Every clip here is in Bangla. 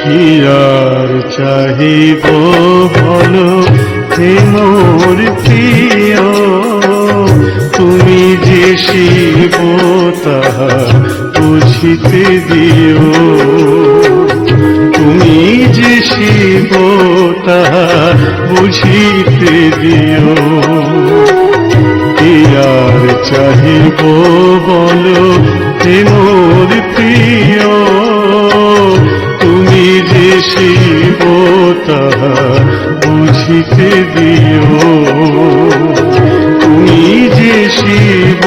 কি আর চাহিব বলো হে মোর প্রিয়, তুমি যে শিব তাহা বুঝিতে দিও, তুমি যে শিব তাহা বুঝিতে দিও। কি আর চাহিব বলো হে মোর প্রিয়, তুমি যে শিব তাহা বুঝিতে দিও, তুমি যে শিব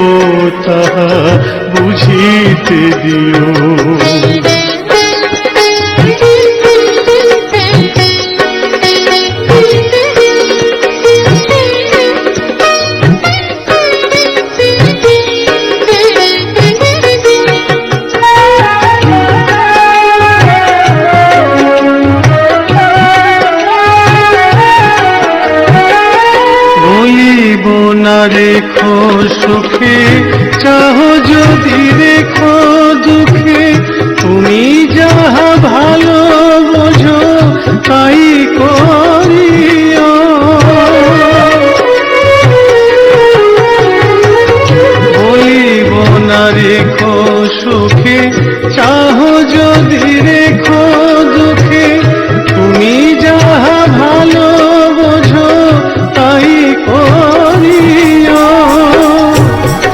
তাহা বুঝিতে দিও। না রেখো সুখে চাহো যদি রেখো দুঃখে, তুমি যাহা ভালো বোঝো তাই করিও। বলিব না রেখো সুখে চাহো যদি রেখো দুঃখে, তুমি যাহা ভালো বোঝো তাই করিও,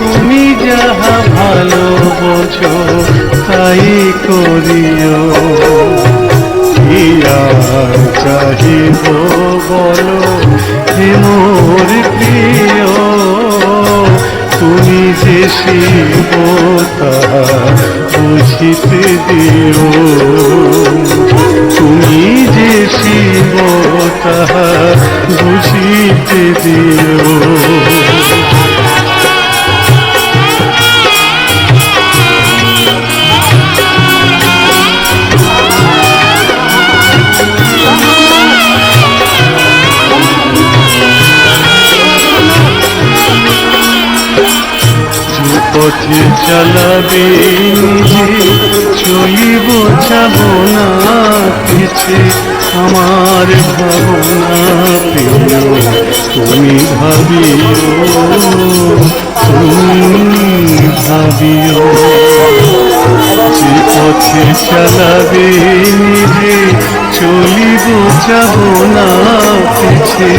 তুমি যাহা ভালো বোঝো তাই করিও। কি আর চাহিব বলো হে মোর প্রিয়, তুমি যে শিব তাহা বুঝিতে দিও, তুমি যে শিব তাহা বুঝিতে দিও। পথে চালাবে নিজে চলিব যাব না পিছে, আমার ভাবনা প্রিয় তুমি ভাবিও, তুমি ভাবিও। যে পথে চালাবে নিজে চলিব যাব না পিছে,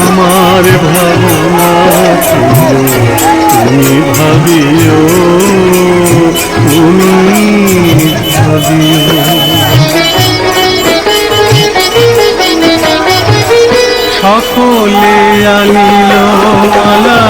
আমার ভাবনা প্রিয় তুমি ভাবিও, তুমি ভাবিও। সকলে আনিল মালা